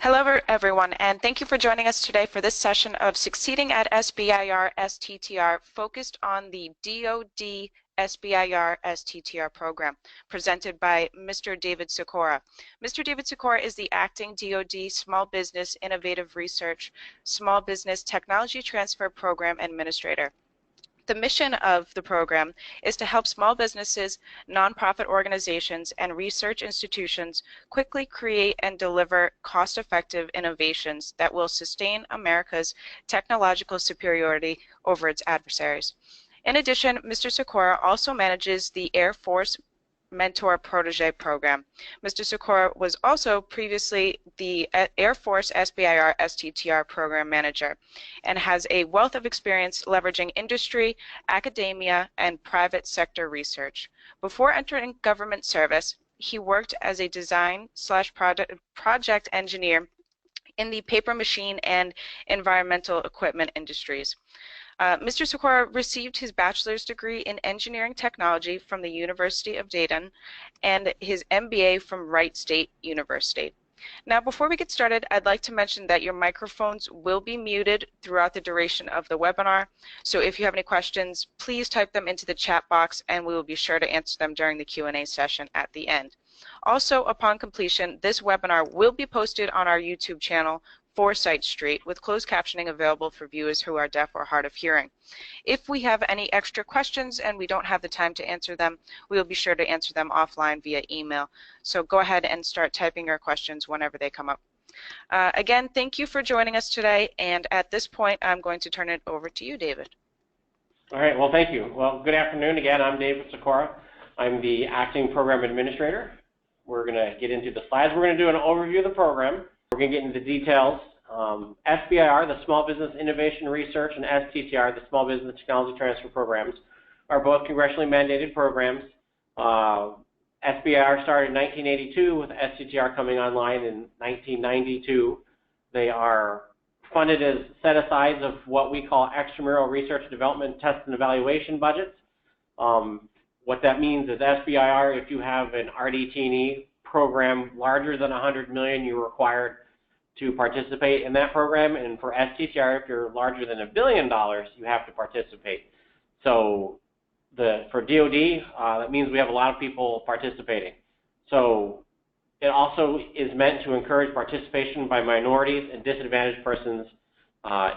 Hello, everyone, and thank you for joining us today for this session of Succeeding at SBIR STTR, focused on the DoD SBIR STTR program, presented by Mr. David Sikora. Mr. David Sikora is the acting DoD Small Business Innovative Research Small Business Technology Transfer Program Administrator. The mission of the program is to help small businesses, nonprofit organizations, and research institutions quickly create and deliver cost-effective innovations that will sustain America's technological superiority over its adversaries. In addition, Mr. Sikora also manages the Air Force Mentor-Protege Program. Mr. Sikora was also previously the Air Force SBIR STTR Program Manager and has a wealth of experience leveraging industry, academia, and private sector research. Before entering government service, he worked as a design/project engineer in the paper machine and environmental equipment industries. Mr. Sikora received his bachelor's degree in engineering technology from the University of Dayton and his MBA from Wright State University. Now, before we get started, I'd like to mention that your microphones will be muted throughout the duration of the webinar. So if you have any questions, please type them into the chat box and we will be sure to answer them during the Q&A session at the end. Also, upon completion, this webinar will be posted on our YouTube channel, Foresight Street, with closed captioning available for viewers who are deaf or hard of hearing. If we have any extra questions and we don't have the time to answer them, we will be sure to answer them offline via email. So go ahead and start typing your questions whenever they come up. Again, thank you for joining us today, and at this point, I'm going to turn it over to you, David. All right, well, thank you. Well, good afternoon again. I'm David Sikora. I'm the Acting Program Administrator. We're going to get into the slides. We're going to do an overview of the program. We're going to get into the details. SBIR, the Small Business Innovation Research, and STTR, the Small Business Technology Transfer Programs, are both congressionally mandated programs. SBIR started in 1982 with STTR coming online in 1992. They are funded as set-asides of what we call extramural research, development, test, and evaluation budgets. What that means is SBIR, if you have an RDT&E program larger than $100 million, you're required to participate in that program, and for STTR, if you're larger than $1 billion, you have to participate. So for DoD, that means we have a lot of people participating. So it also is meant to encourage participation by minorities and disadvantaged persons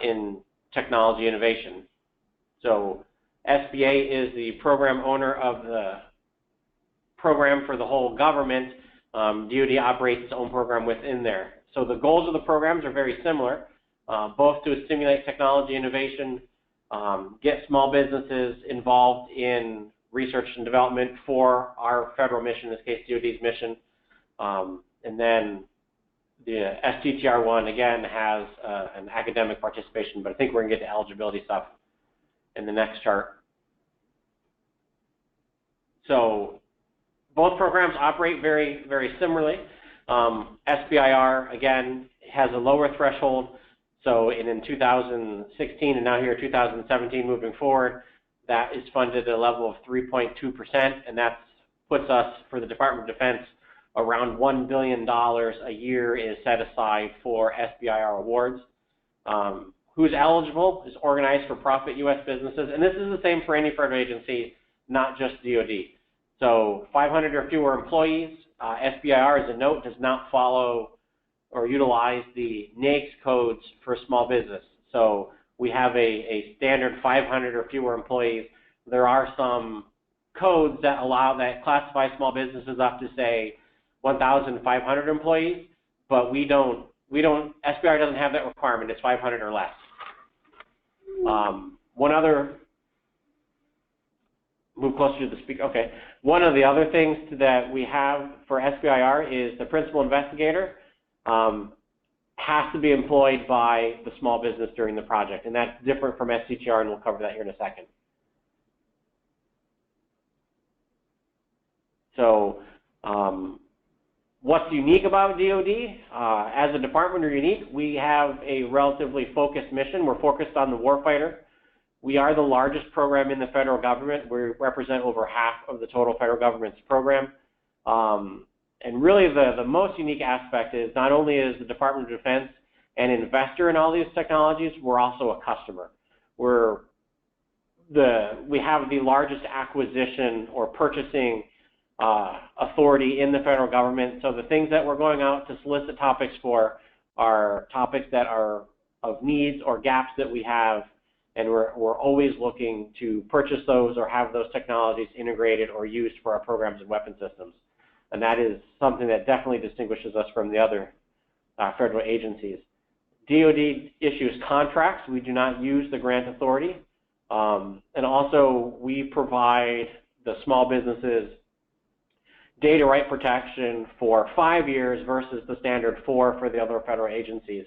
in technology innovation. So SBA is the program owner of the program for the whole government. DoD operates its own program within there. So the goals of the programs are very similar, both to stimulate technology innovation, get small businesses involved in research and development for our federal mission, in this case DoD's mission, and then the STTR one, again, has an academic participation, but I think we're going to get to eligibility stuff in the next chart. So both programs operate very, very similarly. SBIR, again, has a lower threshold. So in 2016 and now here 2017 moving forward, that is funded at a level of 3.2%, and that puts us, for the Department of Defense, around $1 billion a year is set aside for SBIR awards. Who's eligible is organized for-profit U.S. businesses, and this is the same for any federal agency, not just DoD. So 500 or fewer employees. SBIR, as a note, does not follow or utilize the NAICS codes for small business. So we have a standard 500 or fewer employees. There are some codes that classify small businesses up to, say, 1,500 employees, but SBIR doesn't have that requirement. It's 500 or less. Move closer to the speaker. Okay. One of the other things that we have for SBIR is the principal investigator has to be employed by the small business during the project, and that's different from STTR, and we'll cover that here in a second. So what's unique about DoD? As a department, we're unique. We have a relatively focused mission. We're focused on the warfighter. We are the largest program in the federal government. We represent over half of the total federal government's program. And really the most unique aspect is not only is the Department of Defense an investor in all these technologies, we're also a customer. We have the largest acquisition or purchasing authority in the federal government. So the things that we're going out to solicit topics for are topics that are of needs or gaps that we have, and we're always looking to purchase those or have those technologies integrated or used for our programs and weapon systems. And that is something that definitely distinguishes us from the other federal agencies. DoD issues contracts. We do not use the grant authority. And also, we provide the small businesses data right protection for 5 years versus the standard 4 for the other federal agencies.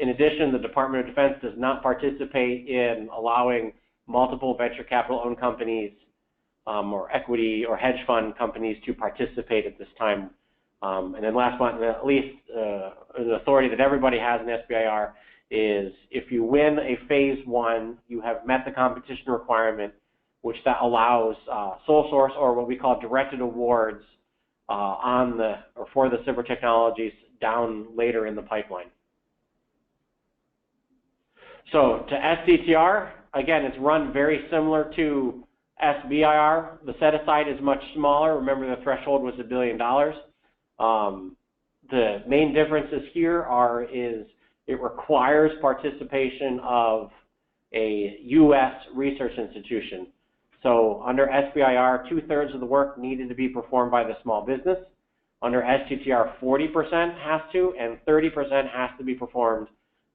In addition, the Department of Defense does not participate in allowing multiple venture capital-owned companies or equity or hedge fund companies to participate at this time. And then last but not least, the authority that everybody has in SBIR is if you win a phase 1, you have met the competition requirement, which that allows sole source or what we call directed awards for the cyber technologies down later in the pipeline. So to STTR, again, it's run very similar to SBIR. The set aside is much smaller. Remember, the threshold was $1 billion. The main differences here is it requires participation of a U.S. research institution. So under SBIR, 2/3 of the work needed to be performed by the small business. Under STTR, 40% has to, and 30% has to be performed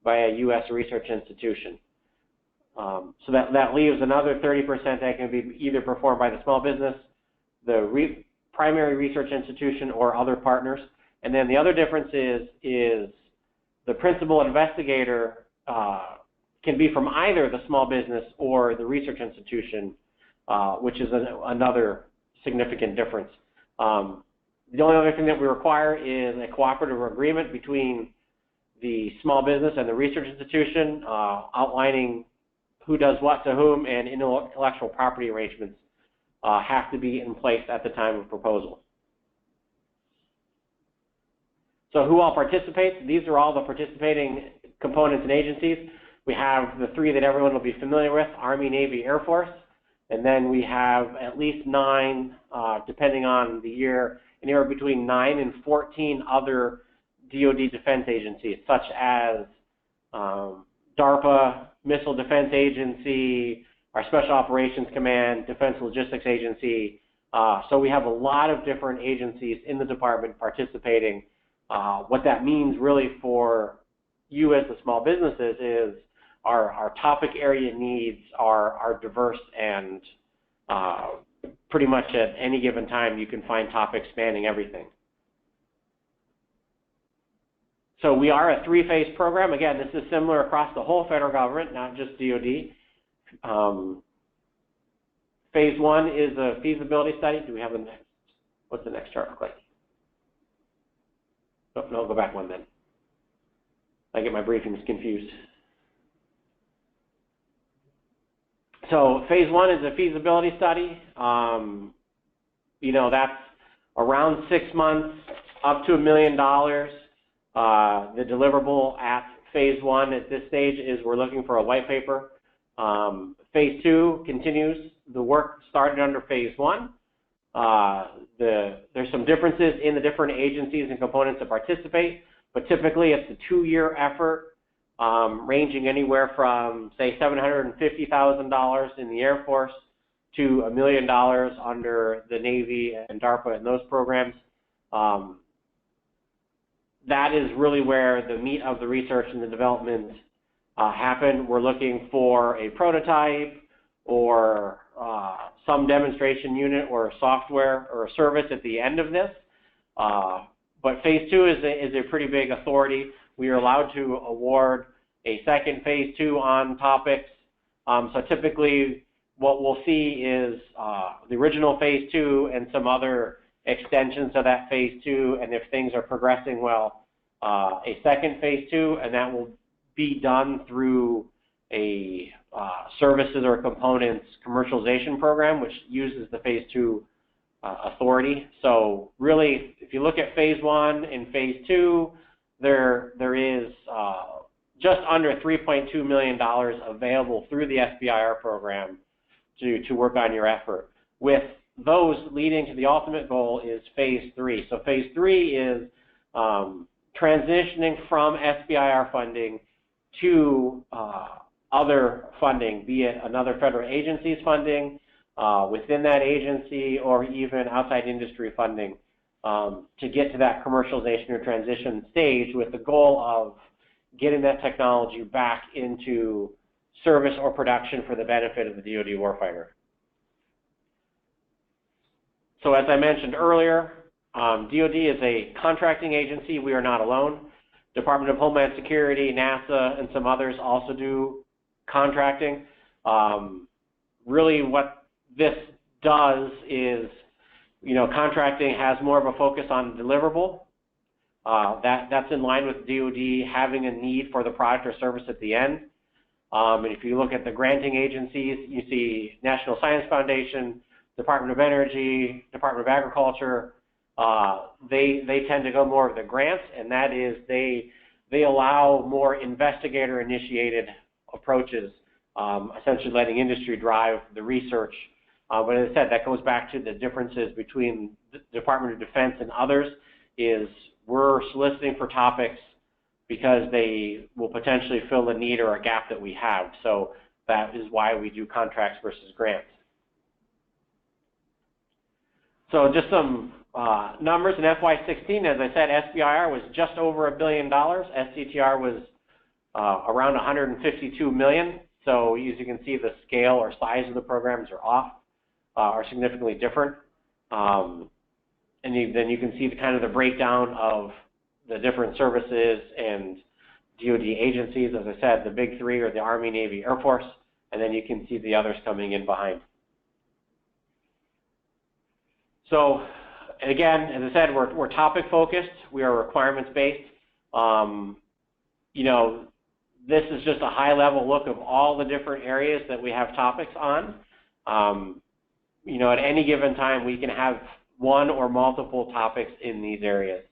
by a U.S. research institution. So that leaves another 30% that can be either performed by the small business, the primary research institution, or other partners. And then the other difference is the principal investigator can be from either the small business or the research institution, which is another significant difference. The only other thing that we require is a cooperative agreement between the small business and the research institution, outlining who does what to whom, and intellectual property arrangements have to be in place at the time of proposal. So who all participates? These are all the participating components and agencies. We have the 3 that everyone will be familiar with: Army, Navy, Air Force. And then we have at least 9, depending on the year, anywhere between 9 and 14 other DoD defense agencies, such as DARPA, Missile Defense Agency, our Special Operations Command, Defense Logistics Agency. So we have a lot of different agencies in the department participating. What that means really for you as the small businesses is our topic area needs are diverse, and pretty much at any given time you can find topics spanning everything. So we are a 3-phase program. Again, this is similar across the whole federal government, not just DoD. Phase 1 is a feasibility study. Do we have the next? What's the next chart look like? Oh, no, go back one then. I get my briefings confused. So phase 1 is a feasibility study. You know, that's around 6 months, up to $1 million. The deliverable at phase 1 at this stage is we're looking for a white paper. Phase 2 continues the work started under phase 1. There's some differences in the different agencies and components that participate, but typically it's a 2-year effort, ranging anywhere from, say, $750,000 in the Air Force to $1 million under the Navy and DARPA and those programs. That is really where the meat of the research and the development happen. We're looking for a prototype or some demonstration unit or software or a service at the end of this. But phase 2 is a pretty big authority. We are allowed to award a second phase 2 on topics. So typically what we'll see is the original phase 2 and some other extensions of that phase 2, and if things are progressing well, a second phase 2, and that will be done through a services or components commercialization program, which uses the phase 2 authority. So really, if you look at phase 1 and phase 2, there is just under $3.2 million available through the SBIR program to work on your effort. With those leading to the ultimate goal is phase 3. So phase 3 is transitioning from SBIR funding to other funding, be it another federal agency's funding, within that agency, or even outside industry funding, to get to that commercialization or transition stage with the goal of getting that technology back into service or production for the benefit of the DoD warfighter. So as I mentioned earlier, DoD is a contracting agency. We are not alone. Department of Homeland Security, NASA, and some others also do contracting. Really what this does is, contracting has more of a focus on deliverable. That's in line with DoD having a need for the product or service at the end. And if you look at the granting agencies, you see National Science Foundation, Department of Energy, Department of Agriculture. They tend to go more of the grants, and that is they allow more investigator-initiated approaches, essentially letting industry drive the research. But as I said, that goes back to the differences between the Department of Defense and others. Is we're soliciting for topics because they will potentially fill a need or a gap that we have. So that is why we do contracts versus grants. So just some numbers in FY16, as I said, SBIR was just over $1 billion. STTR was around 152 million. So as you can see, the scale or size of the programs are significantly different. And then you can see the breakdown of the different services and DoD agencies. As I said, the big three are the Army, Navy, Air Force, and then you can see the others coming in behind. So again, as I said, we're topic focused. We are requirements based. This is just a high level look of all the different areas that we have topics on. At any given time, we can have one or multiple topics in these areas.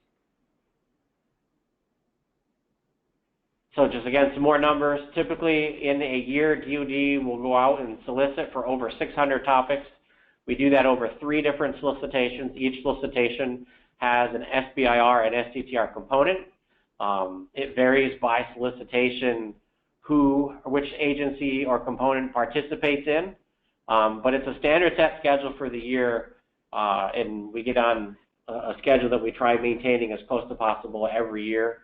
So just again, some more numbers. Typically in a year, DoD will go out and solicit for over 600 topics. We do that over 3 different solicitations. Each solicitation has an SBIR and STTR component. It varies by solicitation which agency or component participates in, but it's a standard set schedule for the year, and we get on a schedule that we try maintaining as close to possible every year.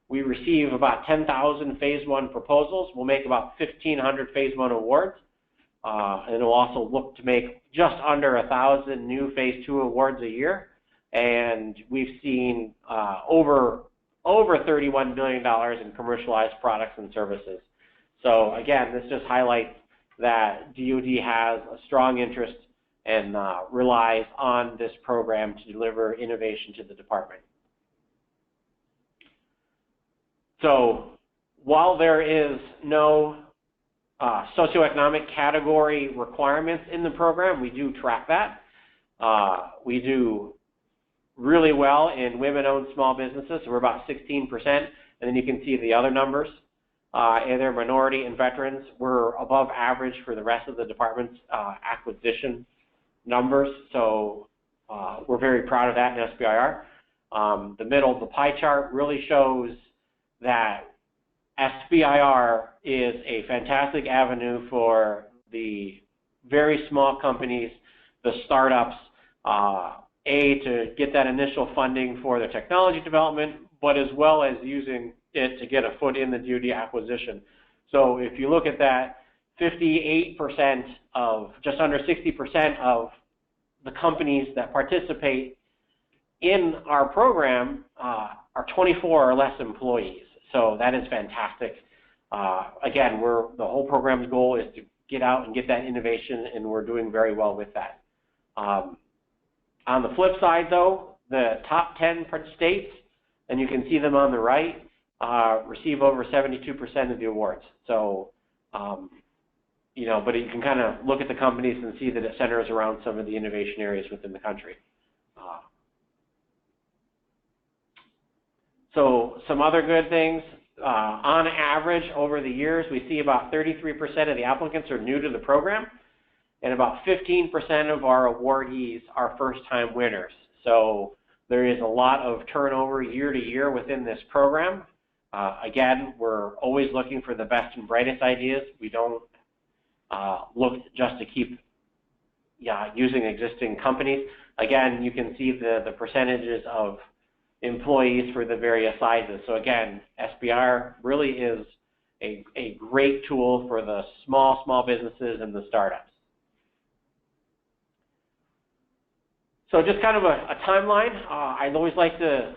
We receive about 10,000 phase 1 proposals. We'll make about 1,500 phase 1 awards, and we'll also look to make just under 1,000 new phase 2 awards a year. And we've seen over $31 billion in commercialized products and services. So again, this just highlights that DoD has a strong interest and relies on this program to deliver innovation to the department. So while there is no socioeconomic category requirements in the program, we do track that. We do really well in women-owned small businesses, so we're about 16%, and then you can see the other numbers. And they're minority and veterans. We're above average for the rest of the department's acquisition numbers, so we're very proud of that in SBIR. The middle, the pie chart, really shows that SBIR is a fantastic avenue for the very small companies, the startups, to get that initial funding for their technology development, but as well as using it to get a foot in the DoD acquisition. So if you look at that, 58% of, just under 60% of the companies that participate in our program are 24 or less employees. So that is fantastic. Again, the whole program's goal is to get out and get that innovation, and we're doing very well with that. On the flip side, though, the top 10 states, and you can see them on the right, receive over 72% of the awards. So but you can kind of look at the companies and see that it centers around some of the innovation areas within the country. So some other good things, on average over the years, we see about 33% of the applicants are new to the program, and about 15% of our awardees are first-time winners. So there is a lot of turnover year to year within this program. Again, we're always looking for the best and brightest ideas. We don't look just to keep using existing companies. Again, you can see the percentages of employees for the various sizes. So again, SBIR really is a great tool for the small businesses and the startups. So just kind of a timeline. I'd always like to,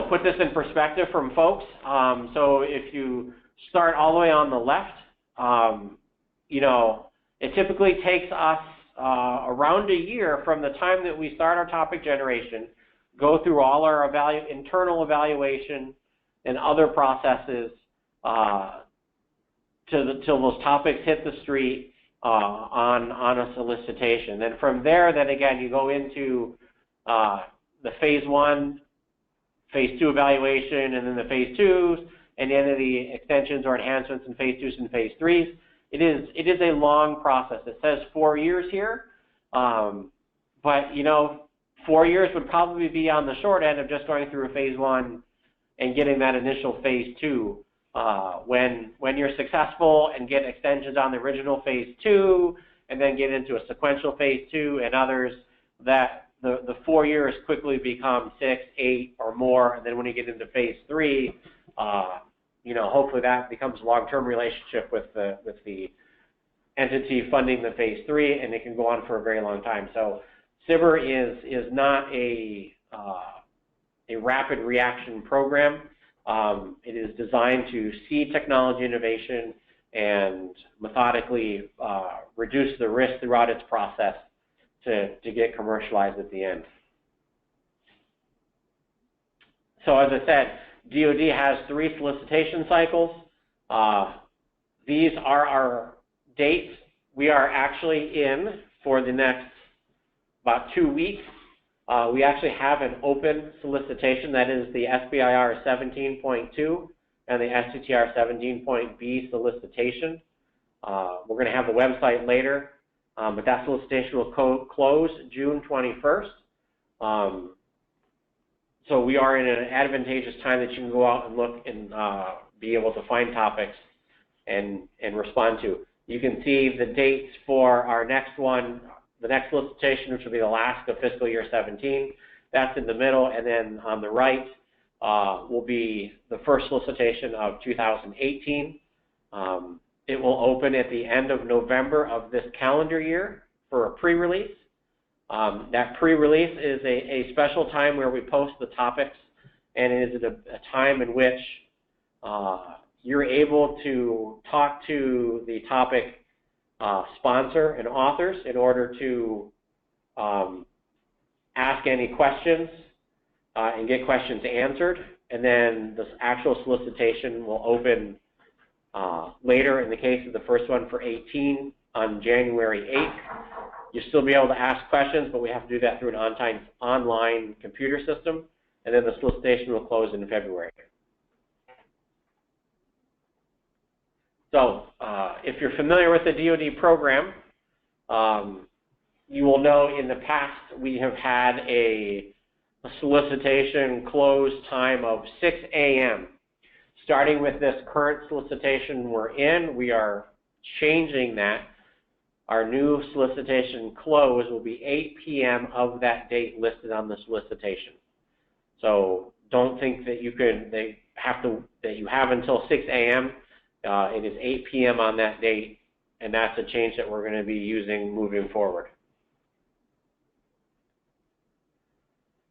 put this in perspective from folks. So if you start all the way on the left, it typically takes us around a year from the time that we start our topic generation, go through all our internal evaluation and other processes till those topics hit the street on a solicitation. Then from there, then again, you go into the phase 1, phase 2 evaluation, and then the phase 2s, and then the extensions or enhancements in phase 2s and phase 3s. It is a long process. It says 4 years here, but 4 years would probably be on the short end of just going through a phase 1 and getting that initial phase 2. When you're successful and get extensions on the original phase 2, and then get into a sequential phase 2 and others, that the 4 years quickly become 6, 8, or more, and then when you get into phase 3, hopefully that becomes a long-term relationship with the entity funding the phase 3, and it can go on for a very long time. So SBIR is not a rapid reaction program. It is designed to seed technology innovation and methodically reduce the risk throughout its process to get commercialized at the end. So as I said, DoD has 3 solicitation cycles. These are our dates. We are actually in for the next about 2 weeks. We actually have an open solicitation, that is the SBIR 17.2 and the STTR 17.B solicitation. We're going to have the website later, but that solicitation will close June 21st. So we are in an advantageous time that you can go out and look and be able to find topics and respond to. You can see the dates for our next one, the next solicitation, which will be the last of fiscal year 17. That's in the middle, and then on the right will be the first solicitation of 2018. It will open at the end of November of this calendar year for a pre-release. That pre-release is a special time where we post the topics, and it is a time in which you're able to talk to the topic sponsor and authors in order to ask any questions and get questions answered. And then the actual solicitation will open later, in the case of the first one for 18, on January 8th. You'll still be able to ask questions, but we have to do that through an online computer system, and then the solicitation will close in February. So if you're familiar with the DoD program, you will know in the past we have had a solicitation close time of 6 a.m. Starting with this current solicitation we're in, we are changing that. Our new solicitation close will be 8 p.m. of that date listed on the solicitation. So don't think that you have until 6 a.m. It is 8 p.m. on that date, and that's a change that we're going to be using moving forward.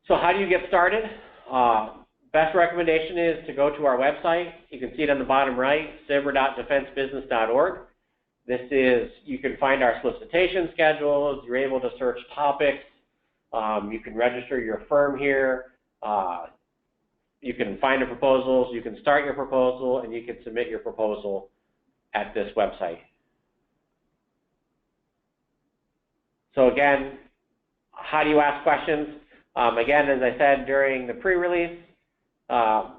So how do you get started? Best recommendation is to go to our website. You can see it on the bottom right, sbir.defensebusiness.org. You can find our solicitation schedules. You're able to search topics. You can register your firm here. You can find the proposals. You can start your proposal, and you can submit your proposal at this website. So again, how do you ask questions? Again, as I said during the pre-release,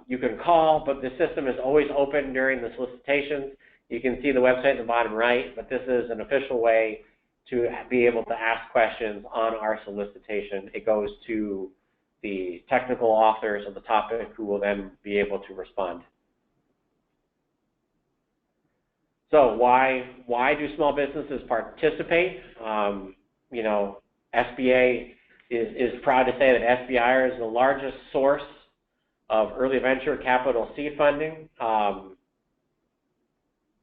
you can call, but the system is always open during the solicitations. You can see the website in the bottom right, but this is an official way to be able to ask questions on our solicitation. It goes to the technical authors of the topic who will then be able to respond. So why do small businesses participate? You know, SBA is proud to say that SBIR is the largest source of early venture capital seed funding.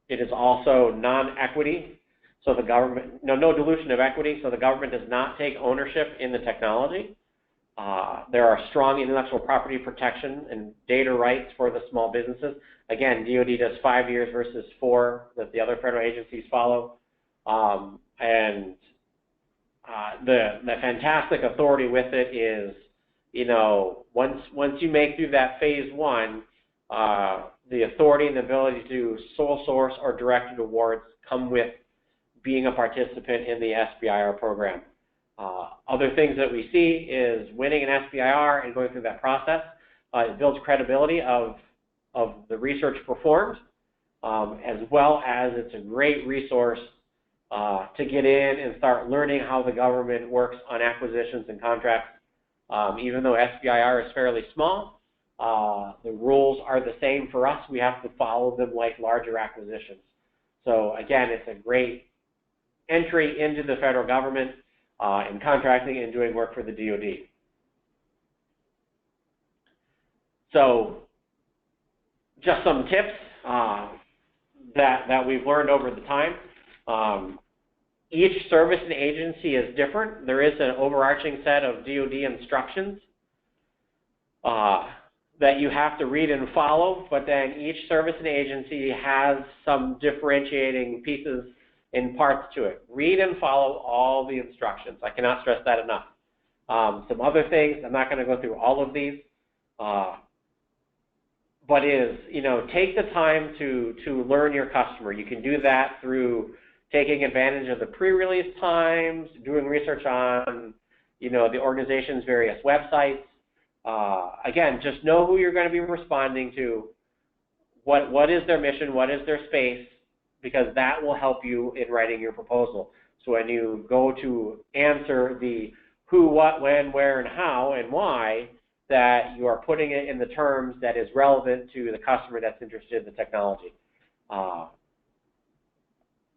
It is also non-equity, so the government, no dilution of equity, so the government does not take ownership in the technology. There are strong intellectual property protection and data rights for the small businesses. Again, DoD does 5 years versus 4 that the other federal agencies follow. The fantastic authority with it is, you know, once you make through that phase 1, the authority and the ability to do sole source or directed awards come with being a participant in the SBIR program. Other things that we see is winning an SBIR and going through that process. It builds credibility of the research performed, as well as it's a great resource to get in and start learning how the government works on acquisitions and contracts. Even though SBIR is fairly small, the rules are the same for us. We have to follow them like larger acquisitions. So again, it's a great entry into the federal government in contracting and doing work for the DoD. So just some tips that we've learned over the time. Each service and agency is different. There is an overarching set of DoD instructions that you have to read and follow, but then each service and agency has some differentiating pieces and parts to it. Read and follow all the instructions. I cannot stress that enough. Some other things, I'm not going to go through all of these, but you know, take the time to learn your customer. You can do that through taking advantage of the pre-release times, doing research on, you know, the organization's various websites. Again, just know who you're going to be responding to, what is their mission, what is their space, because that will help you in writing your proposal. So when you go to answer the who, what, when, where, and how, and why, that you are putting it in the terms that is relevant to the customer that's interested in the technology.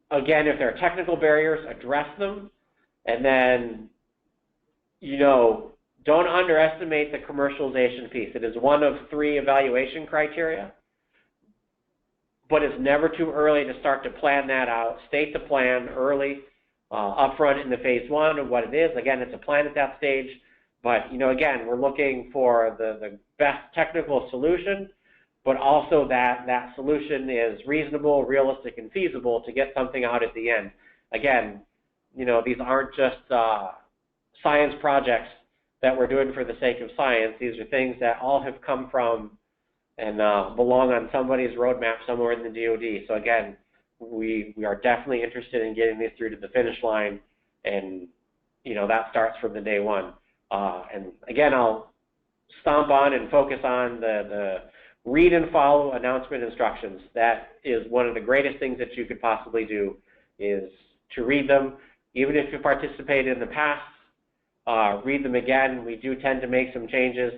Again, if there are technical barriers, address them, and then, you know, don't underestimate the commercialization piece. It is one of 3 evaluation criteria, but it's never too early to start to plan that out. State the plan early, upfront in the phase 1 of what it is. Again, it's a plan at that stage, but, you know, again, we're looking for the best technical solution, but also that solution is reasonable, realistic, and feasible to get something out at the end. Again, you know, these aren't just science projects that we're doing for the sake of science. These are things that all have come from and belong on somebody's roadmap somewhere in the DoD. So again, we are definitely interested in getting these through to the finish line, and, you know, that starts from the day 1. And again, I'll stomp on and focus on the read and follow announcement instructions. That is one of the greatest things that you could possibly do, is to read them. Even if you participated in the past, read them again. We do tend to make some changes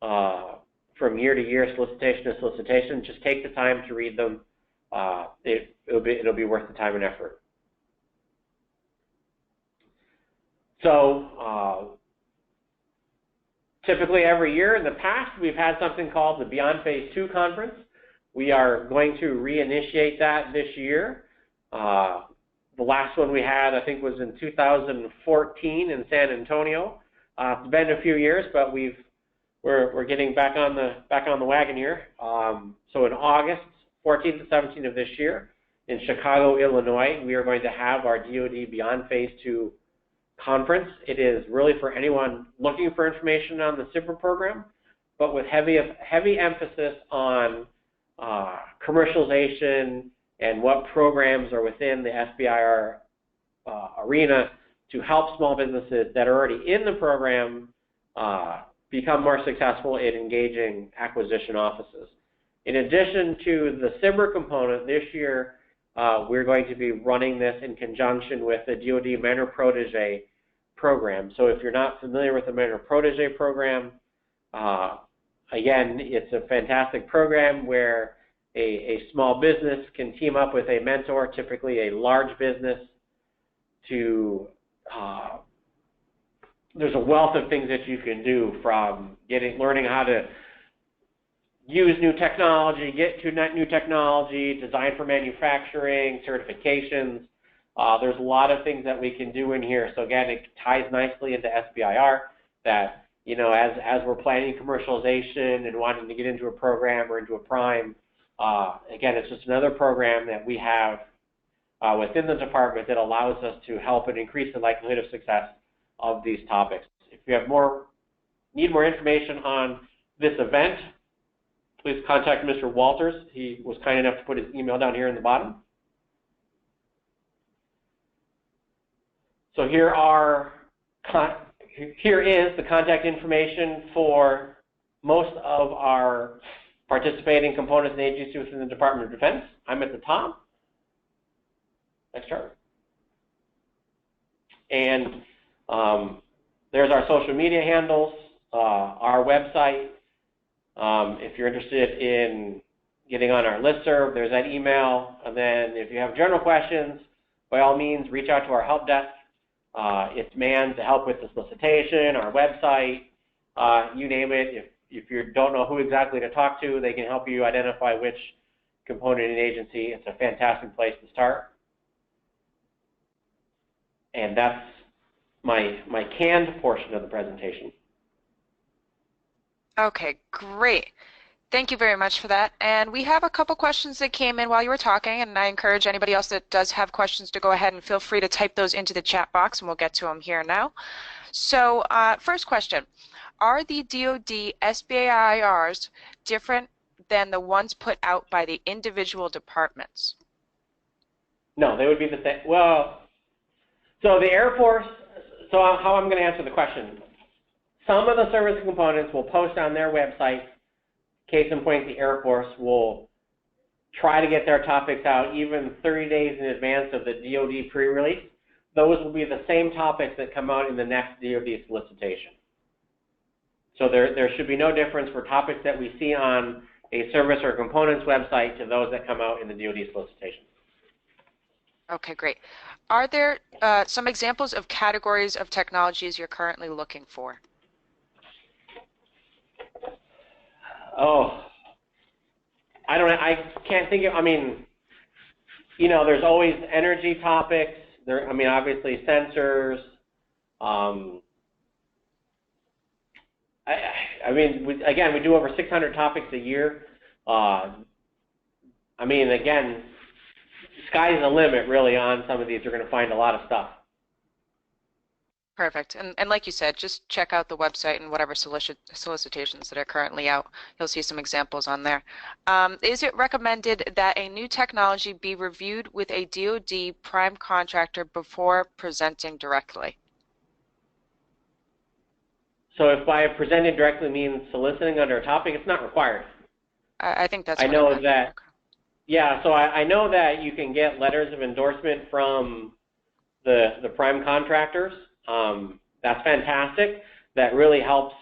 from year to year, solicitation to solicitation. Just take the time to read them. It'll be worth the time and effort. So typically every year in the past, we've had something called the Beyond Phase 2 conference. We are going to reinitiate that this year. The last one we had, I think, was in 2014 in San Antonio. It's been a few years, but we're getting back on the wagon here. So in August 14th to 17th of this year in Chicago, Illinois, we are going to have our DoD Beyond Phase 2 conference. It is really for anyone looking for information on the SBIR program, but with heavy emphasis on commercialization and what programs are within the SBIR arena to help small businesses that are already in the program become more successful in engaging acquisition offices. In addition to the SBIR component, this year we're going to be running this in conjunction with the Dod Mentor-Protege Program. So if you're not familiar with the Mentor-Protege Program, again, it's a fantastic program where a small business can team up with a mentor, typically a large business, to there's a wealth of things that you can do, from learning how to use new technology, get to new technology, design for manufacturing, certifications. There's a lot of things that we can do in here. So again, it ties nicely into SBIR that, you know, as we're planning commercialization and wanting to get into a program or into a prime, again, it's just another program that we have within the department that allows us to help and increase the likelihood of success of these topics. If you have need more information on this event, please contact Mr. Walters. He was kind enough to put his email down here in the bottom. So here is the contact information for most of our participating components and agencies within the Department of Defense. I'm at the top. Next chart. And there's our social media handles, our website. If you're interested in getting on our listserv, there's that email. And then if you have general questions, by all means, reach out to our help desk. It's manned to help with the solicitation, our website, you name it. If you don't know who exactly to talk to, they can help you identify which component and agency. It's a fantastic place to start. And that's my canned portion of the presentation. Okay, great. Thank you very much for that. And we have a couple questions that came in while you were talking, and I encourage anybody else that does have questions to go ahead and feel free to type those into the chat box, and we'll get to them here now. So first question, are the DoD SBIRs different than the ones put out by the individual departments? No, they would be the same. Well, so the Air Force, so how I'm going to answer the question. Some of the service components will post on their website. Case in point, the Air Force will try to get their topics out even 30 days in advance of the DoD pre-release. Those will be the same topics that come out in the next DoD solicitation. So there should be no difference for topics that we see on a service or components website to those that come out in the DoD solicitation. Okay, great. Are there some examples of categories of technologies you're currently looking for? Oh, I can't think of, I mean, you know, there's always energy topics. I mean, obviously sensors. I mean, again, we do over 600 topics a year. I mean, again, sky's the limit really on some of these. You're going to find a lot of stuff. Perfect. And like you said, just check out the website and whatever solicitations that are currently out. You'll see some examples on there. Is it recommended that a new technology be reviewed with a DoD prime contractor before presenting directly? So if by presenting directly means soliciting under a topic, it's not required. I think that's I know that, yeah, so I know that you can get letters of endorsement from the prime contractors. That's fantastic. That really helps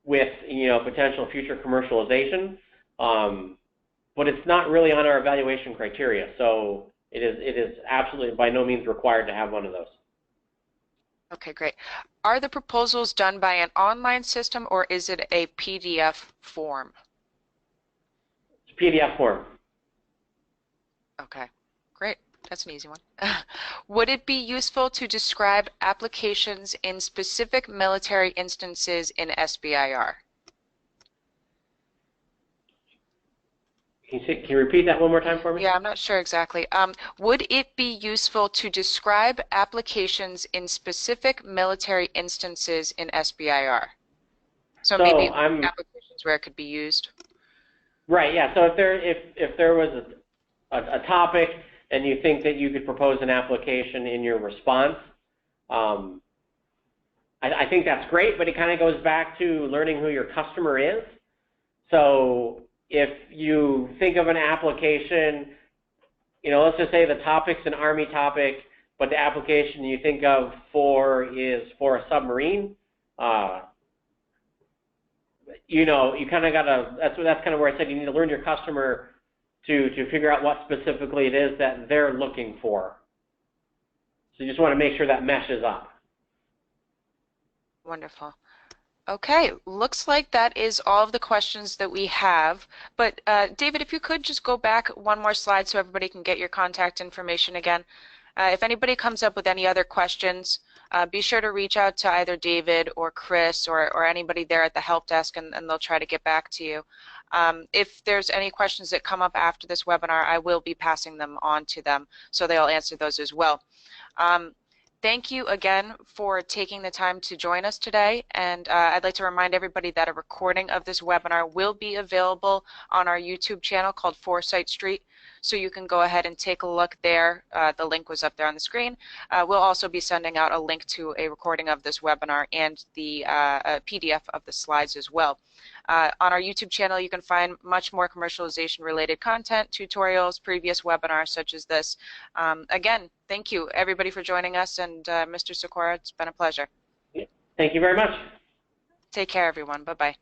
with, you know, potential future commercialization. But it's not really on our evaluation criteria. So it is absolutely by no means required to have one of those. Okay, great. Are the proposals done by an online system or is it a PDF form? It's a PDF form. Okay, great. That's an easy one. Would it be useful to describe applications in specific military instances in SBIR? Can you repeat that one more time for me? Yeah, I'm not sure exactly. Would it be useful to describe applications in specific military instances in SBIR? So maybe applications where it could be used. Right. Yeah. So if there was a topic and you think that you could propose an application in your response. I think that's great, but it kind of goes back to learning who your customer is. So if you think of an application, you know, let's just say the topic's an Army topic, but the application you think of is for a submarine, you know, you kind of got to, that's kind of where I said you need to learn your customer to figure out what specifically it is that they're looking for. So you just want to make sure that meshes up. Wonderful. Okay, looks like that is all of the questions that we have. But David, if you could just go back one more slide so everybody can get your contact information again. If anybody comes up with any other questions, be sure to reach out to either David or Chris or anybody there at the help desk, and they'll try to get back to you. If there's any questions that come up after this webinar, I will be passing them on to them, so they'll answer those as well. Thank you again for taking the time to join us today, and I'd like to remind everybody that a recording of this webinar will be available on our YouTube channel called Foresight Street, so you can go ahead and take a look there. The link was up there on the screen. We'll also be sending out a link to a recording of this webinar and the PDF of the slides as well. On our YouTube channel, you can find much more commercialization related content, tutorials, previous webinars such as this. Again, thank you everybody for joining us, and Mr. Sikora, it's been a pleasure. Thank you very much. Take care, everyone. Bye-bye.